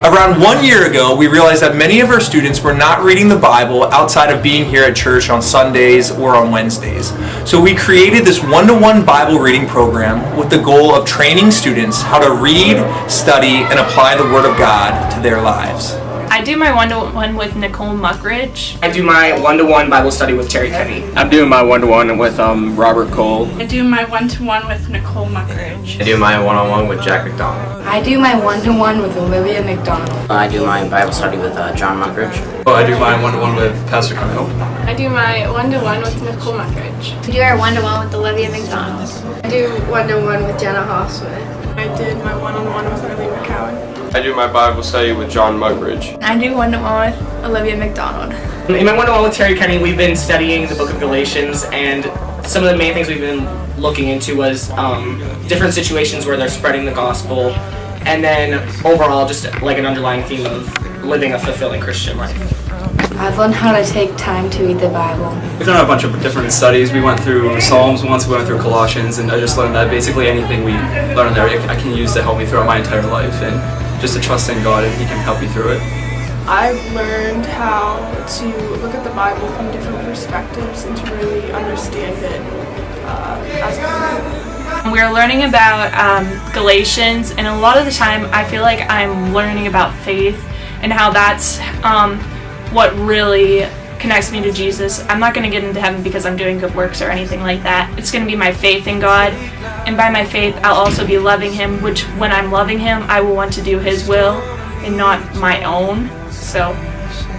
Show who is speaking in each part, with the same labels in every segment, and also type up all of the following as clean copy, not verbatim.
Speaker 1: Around 1 year ago, we realized that many of our students were not reading the Bible outside of being here at church on Sundays or on Wednesdays. So we created this one-to-one Bible reading program with the goal of training students how to read, study, and apply the Word of God to their lives.
Speaker 2: I do my one-to-one with Nicole Muckridge.
Speaker 3: I do my one-to-one Bible study with Terry Kenny.
Speaker 4: I'm doing my one-to-one with Robert Cole.
Speaker 5: I do my one-to-one with Nicole Muckridge.
Speaker 6: I do my one-on-one with Jack McDonald.
Speaker 7: I do my one-to-one with Olivia McDonald.
Speaker 8: I do my Bible study with John Muckridge.
Speaker 4: I do my one-to-one with Pastor Kyle.
Speaker 5: I do my one-to-one with Nicole Muckridge.
Speaker 9: We do our one-to-one with Olivia McDonald.
Speaker 10: I do one-to-one with Jenna Hoffsmith.
Speaker 5: I did my one-on-one with Riley McCowan.
Speaker 11: I do my Bible study with John Muckridge.
Speaker 9: I do one-to-one with Olivia McDonald.
Speaker 3: In my one-to-one with Terry Kenny, we've been studying the book of Galatians, and some of the main things we've been looking into was different situations where they're spreading the gospel, and then overall just like an underlying theme of living a fulfilling Christian life.
Speaker 7: I've learned how to take time to read the Bible.
Speaker 4: We've done a bunch of different studies. We went through Psalms once, we went through Colossians, and I just learned that basically anything we learn there I can use to help me throughout my entire life, and just to trust in God and He can help me through it.
Speaker 5: I've learned how to look at the Bible from different perspectives and to really understand it as a whole.
Speaker 2: We're learning about Galatians, and a lot of the time I feel like I'm learning about faith and how that's what really connects me to Jesus. I'm not going to get into heaven because I'm doing good works or anything like that. It's going to be my faith in God, and by my faith I'll also be loving Him, which when I'm loving Him I will want to do His will and not my own. So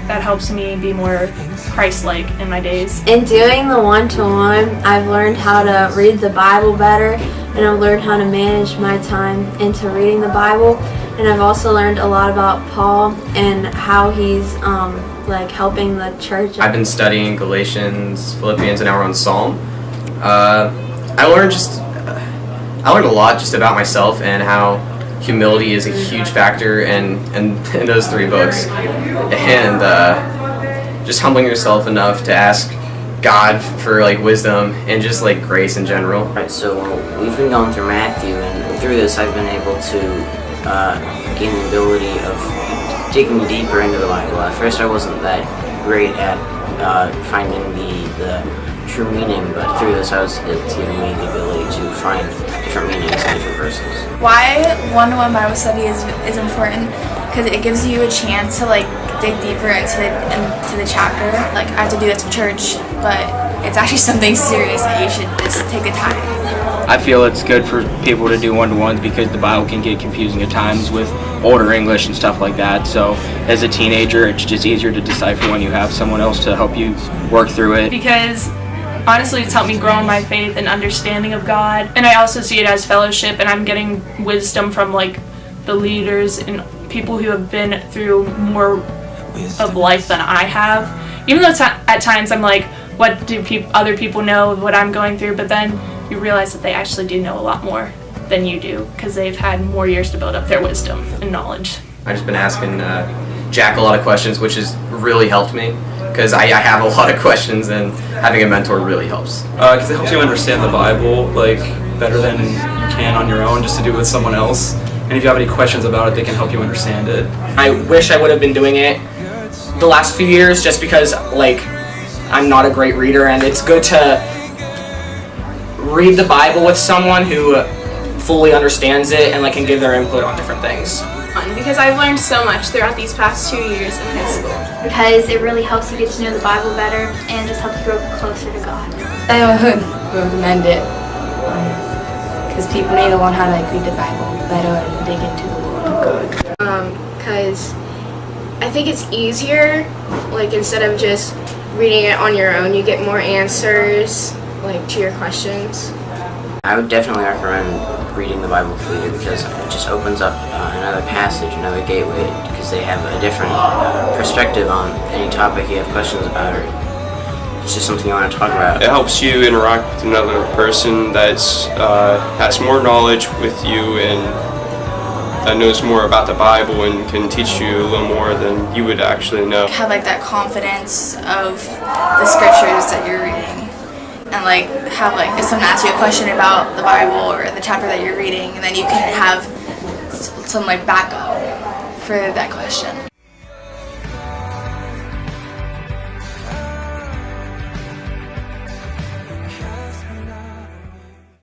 Speaker 2: that helps me be more Christ-like in my days.
Speaker 12: In doing the one-to-one, I've learned how to read the Bible better, and I've learned how to manage my time into reading the Bible, and I've also learned a lot about Paul and how he's helping the church.
Speaker 6: I've been studying Galatians, Philippians, and now we're on Psalm. I learned a lot just about myself and how humility is a huge factor in those three books, and just humbling yourself enough to ask God for wisdom and just grace in general.
Speaker 8: Right, so we've been going through Matthew, and through this I've been able to gain the ability of digging deeper into the Bible. At first I wasn't that great at finding the true meaning, but through this it's given me the ability to find different meanings in different verses.
Speaker 9: Why one-to-one Bible study is important? Because it gives you a chance to dig deeper into the chapter. I have to do this for church, but it's actually something serious that you should just take the time.
Speaker 4: I feel it's good for people to do one-to-ones because the Bible can get confusing at times with older English and stuff like that. So as a teenager, it's just easier to decipher when you have someone else to help you work through it.
Speaker 2: Because honestly, it's helped me grow in my faith and understanding of God. And I also see it as fellowship, and I'm getting wisdom from the leaders and people who have been through more of life than I have. Even though at times I'm like, what do other people know of what I'm going through? But then you realize that they actually do know a lot more than you do because they've had more years to build up their wisdom and knowledge.
Speaker 6: I've just been asking Jack a lot of questions, which has really helped me because I have a lot of questions, and having a mentor really helps.
Speaker 4: Because it helps you understand the Bible better than you can on your own, just to do it with someone else. And if you have any questions about it, they can help you understand it.
Speaker 3: I wish I would have been doing it the last few years just because I'm not a great reader, and it's good to read the Bible with someone who fully understands it and can give their input on different things.
Speaker 5: Because I've learned so much throughout these past 2 years in high school.
Speaker 9: Because it really helps you get to know the Bible better and just helps you grow closer to God.
Speaker 7: I would recommend it because people need to learn how to read the Bible better and dig into the Word of God.
Speaker 10: Because I think it's easier, instead of just reading it on your own, you get more answers to your questions.
Speaker 8: I would definitely recommend reading the Bible with a leader because it just opens up another passage, another gateway, because they have a different perspective on any topic you have questions about, or it's just something you want to talk about.
Speaker 11: It helps you interact with another person that has more knowledge with you and that knows more about the Bible and can teach you a little more than you would actually know.
Speaker 9: Have that confidence of the scriptures that you're reading. And have if someone asks you a question about the Bible or the chapter that you're reading, and then you can have some backup for that question.